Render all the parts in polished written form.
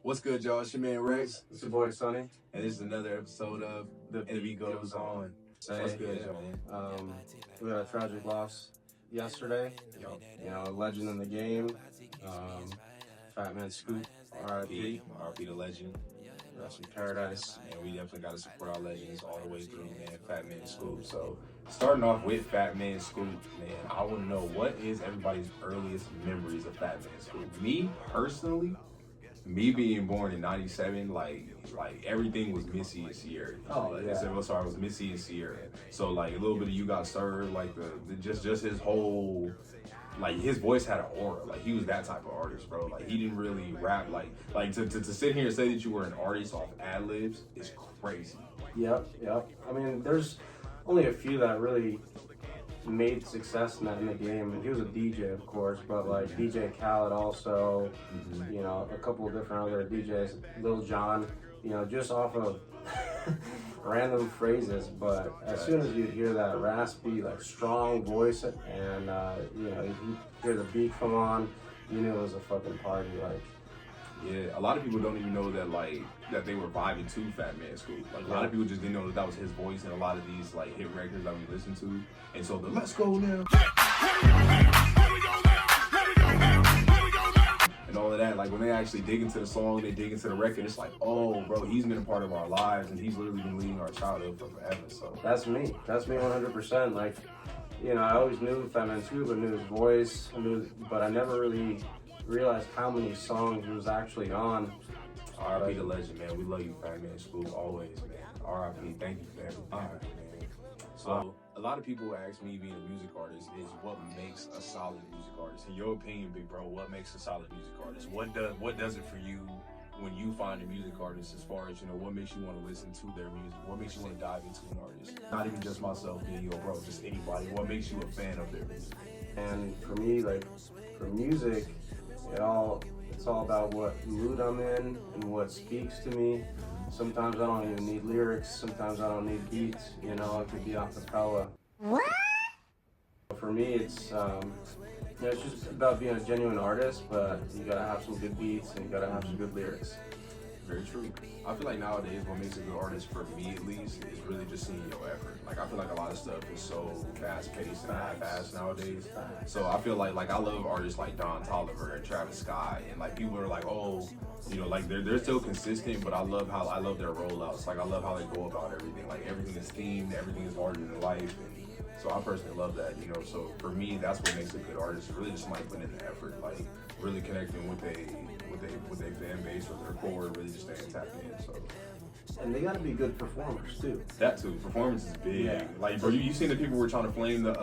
What's good, y'all? It's your man Rex. It's your boy Sonny. And this is another episode of The Beat Goes On. What's good, y'all? We had a tragic loss yesterday. A legend in the game. Fat Man Scoop, R.I.P. R.I.P. the legend. Rest in paradise. And we definitely got to support our legends all the way through, man. Fat Man Scoop. So, starting off with Fat Man Scoop, man, I want to know what is everybody's earliest memories of Fat Man Scoop? Me, personally, me being born in '97, like everything was Missy and Sierra. Sorry, it was Missy and Sierra. So like a little bit of You Got Served, like the just his whole, like his voice had an aura. Like he was that type of artist, bro. Like he didn't really rap like to sit here and say that you were an artist off ad libs is crazy. Yep. I mean, there's only a few that really made success in the game, and he was a DJ, of course, but like DJ Khaled also, a couple of different other DJs, Lil Jon, just off of random phrases. But as soon as you hear that raspy, like strong voice, and you hear the beat come on, you knew it was a fucking party. Like, yeah, a lot of people don't even know that they were vibing to Fat Man Scoop. Like a lot of people just didn't know that was his voice in a lot of these like hit records that we listen to. And so the Let's Go Now and all of that, like when they actually dig into the song, they dig into the record, it's like, oh bro, he's been a part of our lives and he's literally been leading our childhood for forever. So that's me 100%. Like, I always knew Fat Man Scoop, I knew his voice, but I never really realized how many songs he was actually on. R.I.P. the legend, man. We love you, Fat Man Scoop, always, man. R.I.P. Thank you for everything, man. So a lot of people ask me, being a music artist, is what makes a solid music artist? In your opinion, big bro, what makes a solid music artist? What does it for you when you find a music artist, as far as, what makes you want to listen to their music? What makes you want to dive into an artist? Not even just myself being your bro, just anybody. What makes you a fan of their music? And for me, like, for music, it's all about what mood I'm in and what speaks to me. Sometimes I don't even need lyrics. Sometimes I don't need beats. It could be a cappella. For me, it's just about being a genuine artist, but you gotta have some good beats and you gotta have some good lyrics. Very true. I feel like nowadays what makes a good artist, for me at least, is really just seeing your effort. Like I feel like a lot of stuff is so fast paced and half-assed nowadays. So I feel like I love artists like Don Toliver and Travis Scott, and like people are like, oh, like they're still consistent, but I love their rollouts. Like I love how they go about everything. Like everything is themed, everything is larger than life. And so I personally love that, So for me, that's what makes a good artist. Really just like putting in the effort, like really connecting with a fan base or their core, really just staying tapped in. So. And they gotta be good performers too. That too. Performance is big. Yeah. Like, bro, you seen the people were trying to flame the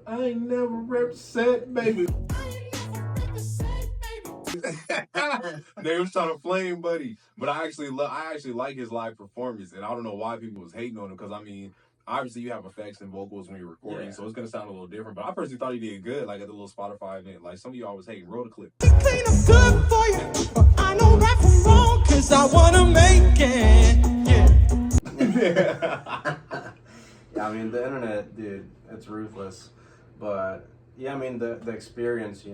I ain't never represent, baby. They was trying to flame Buddy, but I actually like his live performance, and I don't know why people was hating on him, because I mean, obviously you have effects and vocals when you're recording, so it's gonna sound a little different. But I personally thought he did good, like at the little Spotify event. Like some of y'all was hating. Roll the clip. Clean up good for you. I know right from wrong, cause I wanna make it. Yeah. Yeah, I mean, the internet, dude, it's ruthless. But yeah, I mean, the experience,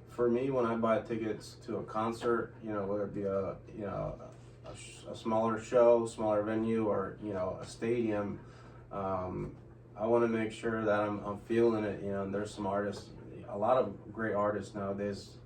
for me, when I buy tickets to a concert, whether it be a smaller show, smaller venue, or a stadium, I want to make sure that I'm feeling it. And there's some artists, a lot of great artists nowadays,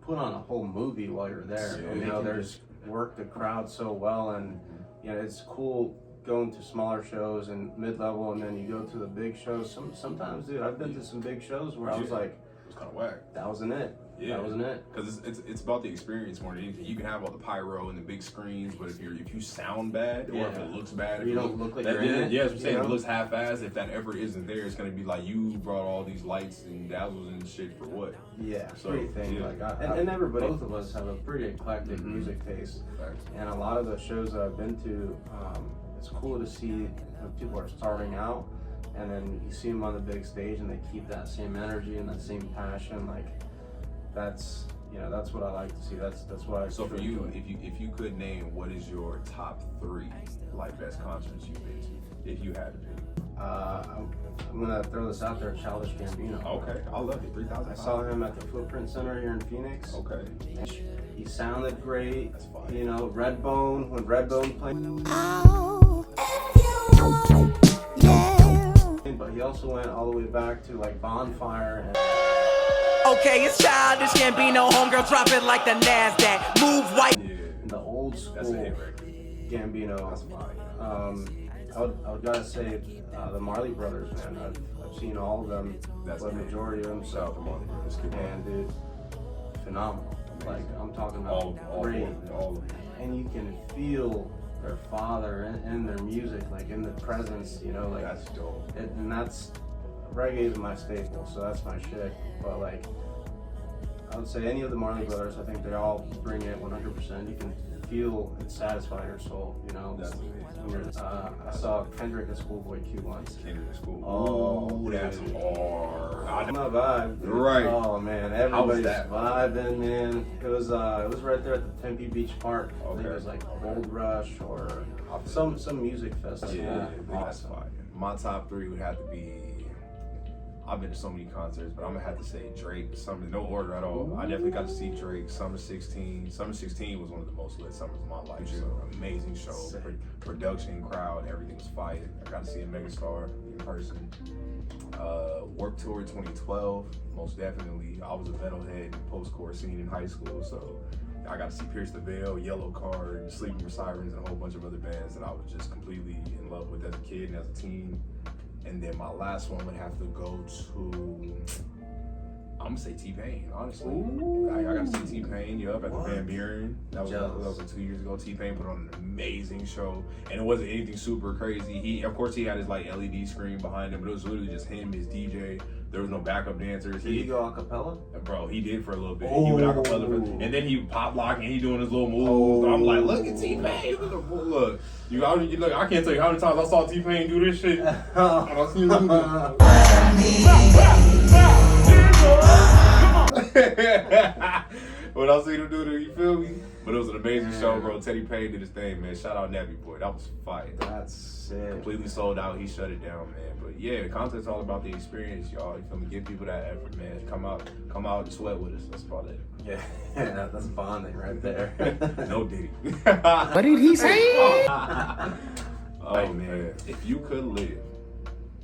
put on a whole movie while you're there. There's work the crowd so well, and it's cool going to smaller shows and mid-level, and then you go to the big shows. Sometimes, dude, I've been to some big shows where I was like, it was kind of whack. That wasn't it. Yeah, that wasn't it. Because it's about the experience more than anything. You can have all the pyro and the big screens, but if you sound bad, or if it looks bad, if you don't look like you're in it. Yeah, as I'm saying, it looks half-assed. If that effort isn't there, it's gonna be like you brought all these lights and dazzles and shit for what? Yeah, pretty thing. Yeah. And everybody, both of us have a pretty eclectic music taste, and a lot of the shows that I've been to, it's cool to see when people are starting out, and then you see them on the big stage and they keep that same energy and that same passion. Like that's what I like to see. That's what I. So for you, if you could name, what is your top 3 like best concerts you've been to, if you had to pick? I'm gonna throw this out there, Childish Gambino. Okay, I love it. 3,000. I saw him at the Footprint Center here in Phoenix. Okay. He sounded great. That's fine. You know, Redbone, when Redbone played. Oh, if you want, yeah. But he also went all the way back to like Bonfire. And Okay, it's childish, can't be no homegirl, drop it like the NASDAQ. Move white. Yeah, the old school that's a hit record. Gambino. That's fine. I would gotta say the Marley Brothers, man. I've seen all of them, That's but the amazing. majority of them. Shout out to Marley Brothers. Good And dude, phenomenal. Like I'm talking about all great. of them. And you can feel their father in their music, like in the presence, you know, like That's dope. and that's reggae is my staple, so that's my shit. But like, I would say any of the Marley Brothers, I think they all bring it 100%. You can feel it satisfy your soul, you know. That's amazing. I saw Kendrick at Schoolboy Q once. Kendrick is cool. Oh, that's dude. hard. My vibe. Right. Oh man, How was everybody's that? vibing, man. It was right there at the Tempe Beach Park. I think Okay. it was like Gold Rush or some music festival. Yeah, that's fine. My top 3 would have to be. I've been to so many concerts, but I'm gonna have to say Drake. Summer, no order at all. I definitely got to see Drake. Summer 16. Summer 16 was one of the most lit summers of my life. So amazing show, production, crowd, everything was fire. I got to see a megastar in person. Warped Tour 2012, most definitely. I was a metalhead post-core scene in high school, so I got to see Pierce the Veil, Yellow Card, Sleeping with Sirens, and a whole bunch of other bands that I was just completely in love with as a kid and as a teen. And then my last one would have to go to, I'm gonna say T-Pain, honestly. I got to see T-Pain, at the Van Buren. That was like 2 years ago. T-Pain put on an amazing show, and it wasn't anything super crazy. Of course, he had his like LED screen behind him, but it was literally just him, his DJ. There was no backup dancers. Did he go a cappella? Bro, he did for a little bit. He went acapella, and then he pop locking. He doing his little moves. I'm like, look at T-Pain. Look, look. I can't tell you how many times I saw T-Pain do this shit. I seen him do When I seen him do it, you feel me? But it was an amazing show, bro. Teddy Payne did his thing, man. Shout out Nappy Boy. That was fire. That's sick. Completely sold out. He shut it down, man. But yeah, the content's all about the experience, y'all. You feel me? Give people that effort, man. Come out and sweat with us. That's about it. Yeah, that's bonding right there. No Diddy. What did he say? Oh man, if you could live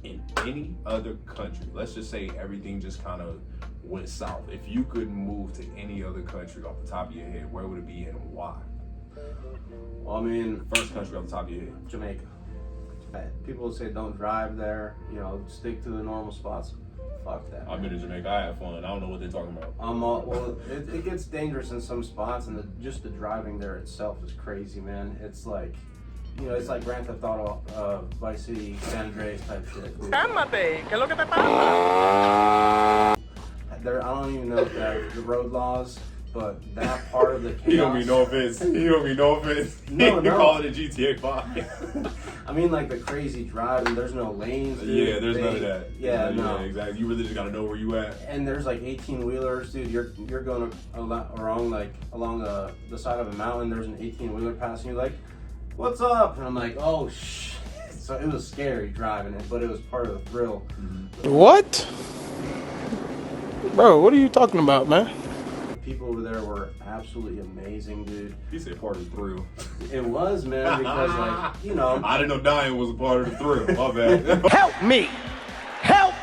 in any other country, let's just say everything just kind of went south. If you could move to any other country off the top of your head, where would it be and why? Well, I mean, First country off the top of your head. Jamaica. People say don't drive there, stick to the normal spots. Fuck that. I've been to Jamaica. I had fun. I don't know what they're talking about. Well, it gets dangerous in some spots, and just the driving there itself is crazy, man. It's like, it's like Grand Theft Auto, Vice City, San Andreas type shit. Dude. Cálmate, ¿qué es lo que te pasa? I don't even know if they have the road laws, but that part of the chaos. He don't mean no offense. No. You call it a GTA 5. I mean, like the crazy driving. There's no lanes. Dude. Yeah, there's none of that. Yeah, no. Yeah, exactly. You really just gotta know where you at. And there's like 18-wheelers, dude. You're going along the side of a mountain. There's an 18-wheeler passing you, like, what's up? And I'm like, oh shit. So it was scary driving it, but it was part of the thrill. What? Bro, what are you talking about, man? The people over there were absolutely amazing, dude. He said part of the thrill. It was, man, because like, I didn't know dying was a part of the thrill. My bad. Help me! Help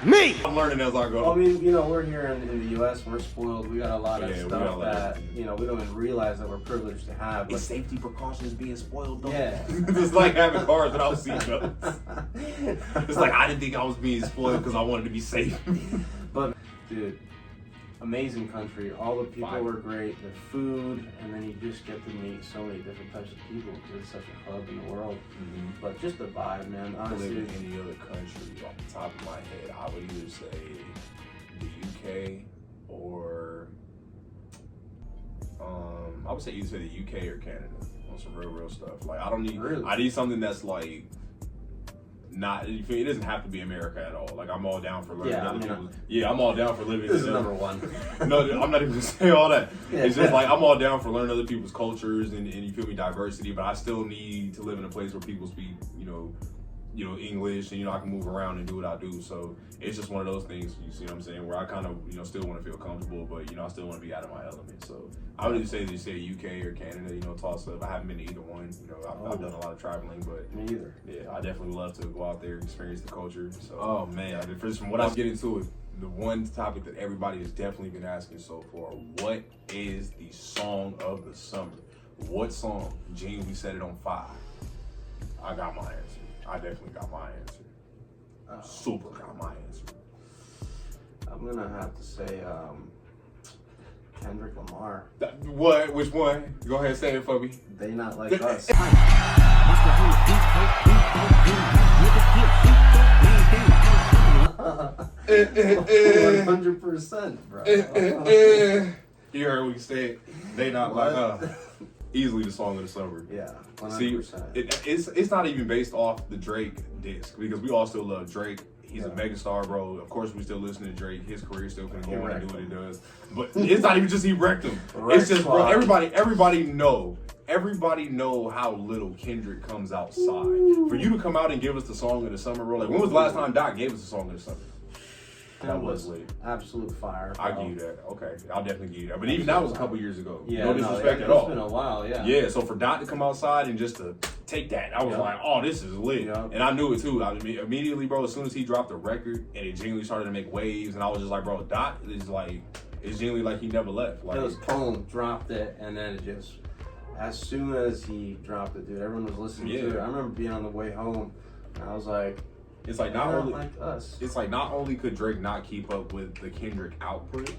me! I'm learning as I go. Well, I mean, we're here in the U.S. We're spoiled. We got a lot of Yeah, we stuff got a lot of that we don't even realize that we're privileged to have. But safety precautions being spoiled, though. yeah, It's like having cars without seatbelts. It's like I didn't think I was being spoiled because I wanted to be safe. but dude, amazing country. All the people Fire. were great. The food, and then you just get to meet so many different types of people because it's such a hub in the world. But just the vibe, man. Live Honestly, in any other country, off the top of my head, I would either say the UK or I would say either the UK or Canada on some real stuff. Like I need something that's like not. It doesn't have to be America at all. Like I'm all down for learning other people. Yeah, I'm all down for living. this is number one. No, I'm not even gonna say all that. Yeah. It's just like I'm all down for learning other people's cultures and you feel me, diversity. But I still need to live in a place where people speak, you know, English, and, you know, I can move around and do what I do. So it's just one of those things, you see what I'm saying, where I kind of, you know, still want to feel comfortable, but, you know, I still want to be out of my element. So I would say UK or Canada, you know, toss up. I haven't been to either one. You know, I've done a lot of traveling, but Me either. yeah, I definitely love to go out there and experience the culture. So, oh man, from what I was getting to it, the one topic that everybody has definitely been asking so far, what is the song of the summer? What song? Gene, we set it on fire. I got my answer. I definitely got my answer. Super got my answer. I'm gonna have to say Kendrick Lamar. What? Which one? Go ahead, say it for me. They Not Like Us. 100%, bro. You heard what he said. They Not Like Us. Easily the song of the summer. Yeah, 100%. See, it's not even based off the Drake disc, because we all still love Drake. He's a megastar, bro. Of course, we still listen to Drake. His career still gonna go on and do what he does. But it's not even just he wrecked him. It's just, bro. Everybody know how little Kendrick comes outside. For you to come out and give us the song of the summer, bro. Like, when was the last time Doc gave us the song of the summer? That was lit. Absolute fire. Bro. I'll give you that. Okay, I'll definitely give you that. But even that was a couple years ago. Yeah, no disrespect at all. It's been a while, yeah. Yeah, so for Dot to come outside and just to take that, I was like, oh, this is lit. And I knew it too. I mean, immediately, bro, as soon as he dropped the record and it genuinely started to make waves, and I was just like, bro, Dot is like, it's genuinely like he never left. Like, it was boom, dropped it, and then it just, as soon as he dropped it, dude, everyone was listening to it. I remember being on the way home, and I was like, it's like not only could Drake not keep up with the Kendrick output,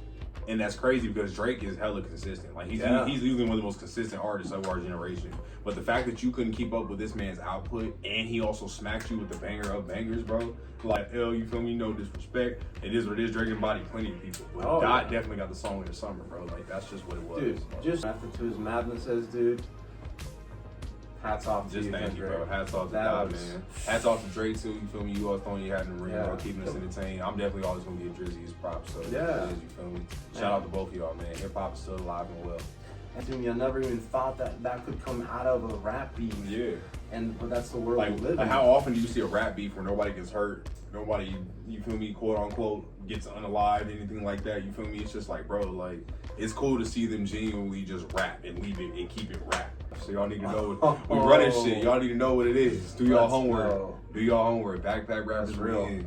and that's crazy because Drake is hella consistent. Like he's usually one of the most consistent artists of our generation. But the fact that you couldn't keep up with this man's output, and he also smacked you with the banger of bangers, bro. Like, hell, you feel me? No disrespect. It is what it is. Drake embodied plenty of people. But Dot definitely got the song of the summer, bro. Like, that's just what it was. Dude, just method to his madnesses, dude. Hats off to you, thank you, bro. Hats off to Dot, man. Hats off to Drake, too. You feel me? You always throwing your hat in the ring, bro, keeping us entertained. I'm definitely always going to give Drizzy his props. So, yeah. You feel me? Shout out to both of y'all, man. Hip-hop is still alive and well. And dude, I never even thought that could come out of a rap beef. Yeah. But that's the world we live in. Like, how often do you see a rap beef where nobody gets hurt? Nobody, you feel me, quote unquote, gets unalived, anything like that. You feel me? It's just like, bro, like, it's cool to see them genuinely just rap and leave it and keep it rap. So y'all need to know we running shit. Y'all need to know what it is. Do y'all homework. Do y'all homework. Backpack rap is real.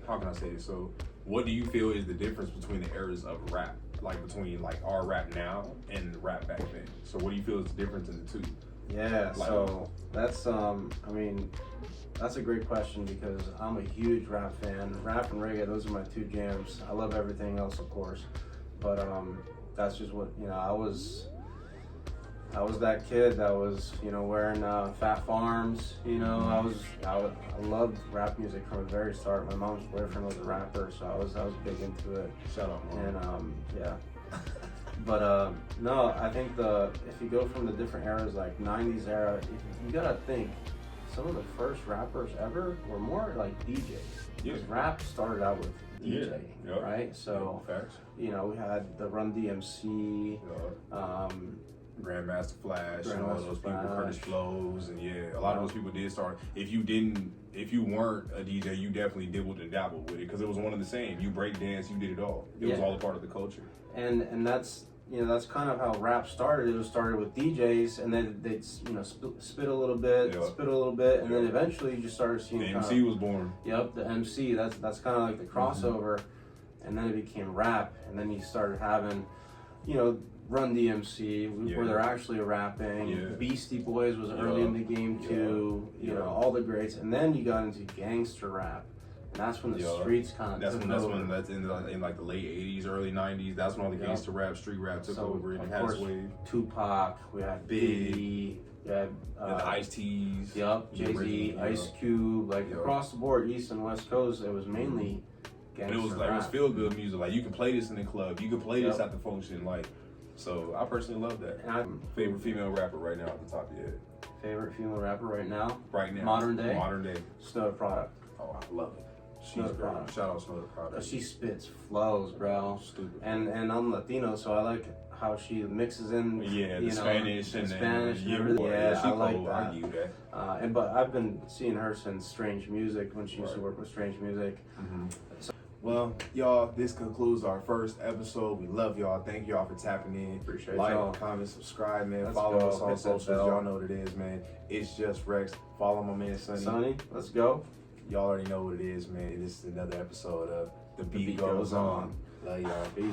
How can I say this? So, what do you feel is the difference between the eras of rap? Like between like our rap now and rap back then. So what do you feel is the difference in the two? Yeah, like, so that's I mean, that's a great question because I'm a huge rap fan. Rap and reggae, those are my two jams. I love everything else, of course, but that's just what, you know, I was that kid that was, you know, wearing Fat Farms, you know. I loved rap music from the very start. My mom's boyfriend was a rapper, so I was big into it. Shout out, Mom. And yeah. But no, I think if you go from the different eras, like 90s era, you gotta think some of the first rappers ever were more like DJs. Because rap started out with DJing, right? So, you know, we had the Run DMC, Grandmaster Flash, and all those people, Curtis Flows, and a lot of those people did start. If you weren't a DJ, you definitely dibbled and dabbled with it because it was one of the same. You break dance, you did it all. It was all a part of the culture. And that's, you know, that's kind of how rap started. It started with DJs, and then they'd, you know, spit a little bit, and then eventually you just started seeing the MC was born. Yep, the MC. That's kind of like the crossover, and then it became rap, and then you started having, you know, Run DMC, where they're actually rapping. Beastie Boys was early in the game too. You know, all the greats, and then you got into gangster rap, and that's when the streets kind of that's in like the late '80s, early '90s. That's when all the gangster rap, street rap took over, and it had its wave. Tupac, we had Biggie, we had the Ice-T's. Jay-Z, Ice Cube, like across the board, East and West Coast. It was mainly gangster rap. It was feel good music. Like you can play this in the club, you can play this at the function, like. So I personally love that. And favorite female rapper right now at the top of your head? Favorite female rapper right now? Right now. Modern day? Modern day. Snow the Product. Oh, I love it. She's great. Shout out Snow the Product. She spits flows, bro. Stupid. And I'm Latino, so I how she mixes in, Yeah, you the know, Spanish the and Spanish and yeah, everything. Yeah, she I like cool. that. I give that. But I've been seeing her since Strange Music when she used to work with Strange Music. Well, y'all, this concludes our first episode. We love y'all. Thank y'all for tapping in. Appreciate like, y'all. comment, subscribe, man. Let's Follow go. us on Hit that socials. bell. Y'all know what it is, man. It's just Rex. Follow my man Sonny. Sonny, let's go. Y'all already know what it is, man. This is another episode of The Beat Beat Goes Goes On. On. Love y'all. Peace.